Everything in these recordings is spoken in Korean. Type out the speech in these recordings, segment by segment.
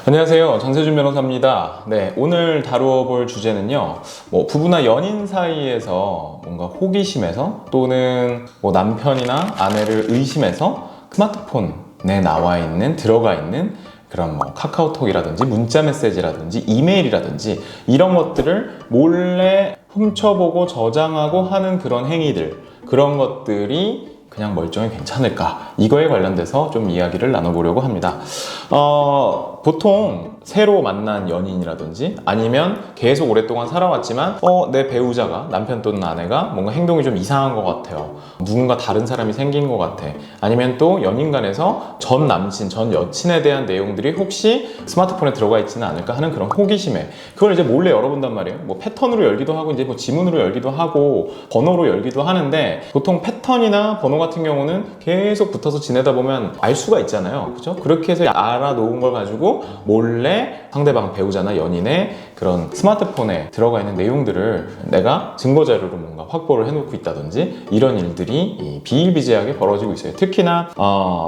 안녕하세요. 장세준 변호사입니다. 네, 오늘 다루어 볼 주제는요, 부부나 연인 사이에서 뭔가 호기심에서 또는 남편이나 아내를 의심해서 스마트폰에 들어가 있는 그런 카카오톡이라든지 문자 메시지라든지 이메일이라든지 이런 것들을 몰래 훔쳐보고 저장하고 하는 그런 행위들, 그런 것들이 그냥 멀쩡히 괜찮을까? 이거에 관련돼서 좀 이야기를 나눠보려고 합니다. 보통 새로 만난 연인이라든지 아니면 계속 오랫동안 살아왔지만 내 배우자가, 남편 또는 아내가 뭔가 행동이 좀 이상한 것 같아요. 누군가 다른 사람이 생긴 것 같아. 아니면 또 연인 간에서 전 남친, 전 여친에 대한 내용들이 혹시 스마트폰에 들어가 있지는 않을까 하는 그런 호기심에 그걸 이제 몰래 열어본단 말이에요. 패턴으로 열기도 하고 이제 지문으로 열기도 하고 번호로 열기도 하는데, 보통 패턴이나 번호 같은 경우는 계속 붙어서 지내다 보면 알 수가 있잖아요. 그죠? 그렇게 해서 알아놓은 걸 가지고 몰래 상대방 배우자나 연인의 그런 스마트폰에 들어가 있는 내용들을 내가 증거자료로 뭔가 확보를 해놓고 있다든지 이런 일들이 비일비재하게 벌어지고 있어요. 특히나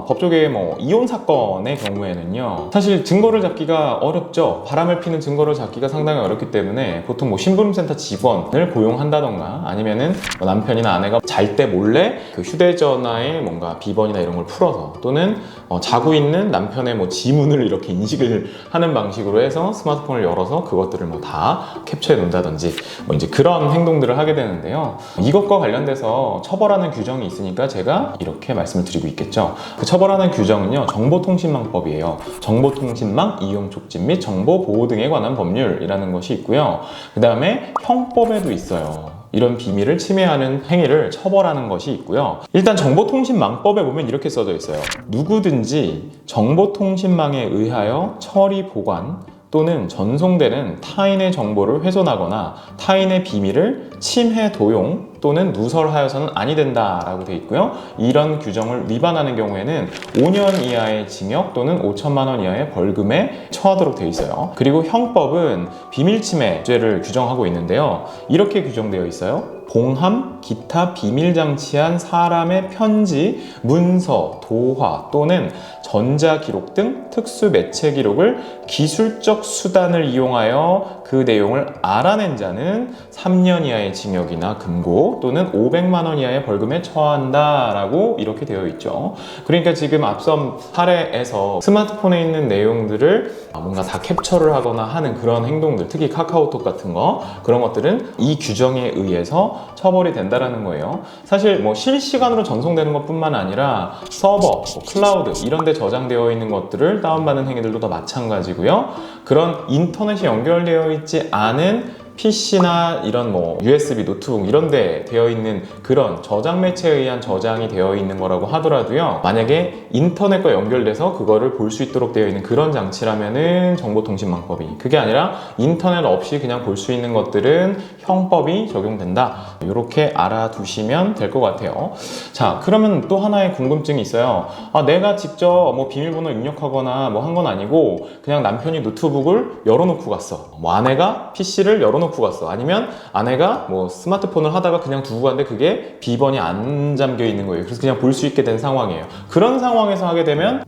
법조계의 이혼 사건의 경우에는요, 사실 증거를 잡기가 어렵죠. 바람을 피는 증거를 잡기가 상당히 어렵기 때문에 보통 신부름센터 직원을 고용한다던가 아니면은 남편이나 아내가 잘 때 몰래 그 휴대전화에 뭔가 비번이나 이런 걸 풀어서 또는 자고 있는 남편의 지문을 이렇게 인식을 하는 방식으로 해서 스마트폰을 열어서 그것들을 다 캡처해 놓는다든지 이제 그런 행동들을 하게 되는데요. 이것과 관련돼서 처벌하는 규정이 있으니까 제가 이렇게 말씀을 드리고 있겠죠. 그 처벌하는 규정은요, 정보통신망법이에요. 정보통신망 이용 촉진 및 정보 보호 등에 관한 법률이라는 것이 있고요. 그 다음에 형법에도 있어요. 이런 비밀을 침해하는 행위를 처벌하는 것이 있고요. 일단 정보통신망법에 보면 이렇게 써져 있어요. 누구든지 정보통신망에 의하여 처리, 보관 또는 전송되는 타인의 정보를 훼손하거나 타인의 비밀을 침해, 도용 또는 누설하여서는 아니 된다라고 되어 있고요. 이런 규정을 위반하는 경우에는 5년 이하의 징역 또는 5천만 원 이하의 벌금에 처하도록 되어 있어요. 그리고 형법은 비밀침해죄를 규정하고 있는데요. 이렇게 규정되어 있어요. 봉함, 기타 비밀장치한 사람의 편지, 문서, 도화 또는 전자기록 등 특수 매체 기록을 기술적 수단을 이용하여 그 내용을 알아낸 자는 3년 이하의 징역이나 금고 또는 500만 원 이하의 벌금에 처한다라고 이렇게 되어 있죠. 그러니까 지금 앞선 사례에서 스마트폰에 있는 내용들을 뭔가 다 캡처를 하거나 하는 그런 행동들, 특히 카카오톡 같은 거, 그런 것들은 이 규정에 의해서 처벌이 된다라는 거예요. 사실 실시간으로 전송되는 것뿐만 아니라 서버, 클라우드 이런 데 저장되어 있는 것들을 다운받는 행위들도 다 마찬가지고요. 그런 인터넷이 연결되어 있지 않은 PC나 이런 USB 노트북 이런 데 되어 있는 그런 저장 매체에 의한 저장이 되어 있는 거라고 하더라도요, 만약에 인터넷과 연결돼서 그거를 볼 수 있도록 되어 있는 그런 장치라면은 정보통신망법이, 그게 아니라 인터넷 없이 그냥 볼 수 있는 것들은 형법이 적용된다. 이렇게 알아두시면 될 것 같아요. 자, 그러면 또 하나의 궁금증이 있어요. 내가 직접 비밀번호 입력하거나 한 건 아니고 그냥 남편이 노트북을 열어놓고 갔어. 아내가 PC를 열어놓고 갔어. 아니면 아내가 스마트폰을 하다가 그냥 두고 갔는데 그게 비번이 안 잠겨 있는 거예요. 그래서 그냥 볼 수 있게 된 상황이에요. 그런 상황에서 하게 되면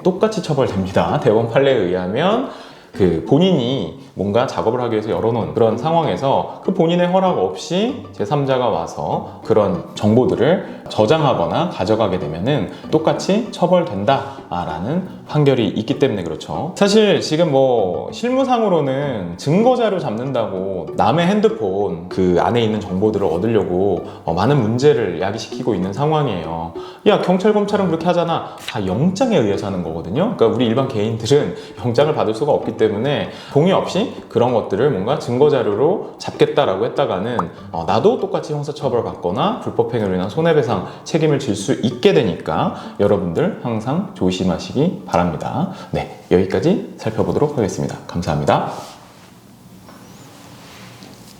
똑같이 처벌됩니다. 대법원 판례에 의하면 본인이 뭔가 작업을 하기 위해서 열어놓은 그런 상황에서 그 본인의 허락 없이 제3자가 와서 그런 정보들을 저장하거나 가져가게 되면은 똑같이 처벌된다라는 판결이 있기 때문에 그렇죠. 사실 지금 실무상으로는 증거자료 잡는다고 남의 핸드폰 그 안에 있는 정보들을 얻으려고 많은 문제를 야기시키고 있는 상황이에요. 야, 경찰, 검찰은 그렇게 하잖아. 다 영장에 의해서 하는 거거든요. 그러니까 우리 일반 개인들은 영장을 받을 수가 없기 때문에 동의 없이 그런 것들을 뭔가 증거자료로 잡겠다라고 했다가는 나도 똑같이 형사처벌 받거나 불법행위로 인한 손해배상 책임을 질 수 있게 되니까 여러분들 항상 조심하시기 바랍니다. 네, 여기까지 살펴보도록 하겠습니다. 감사합니다.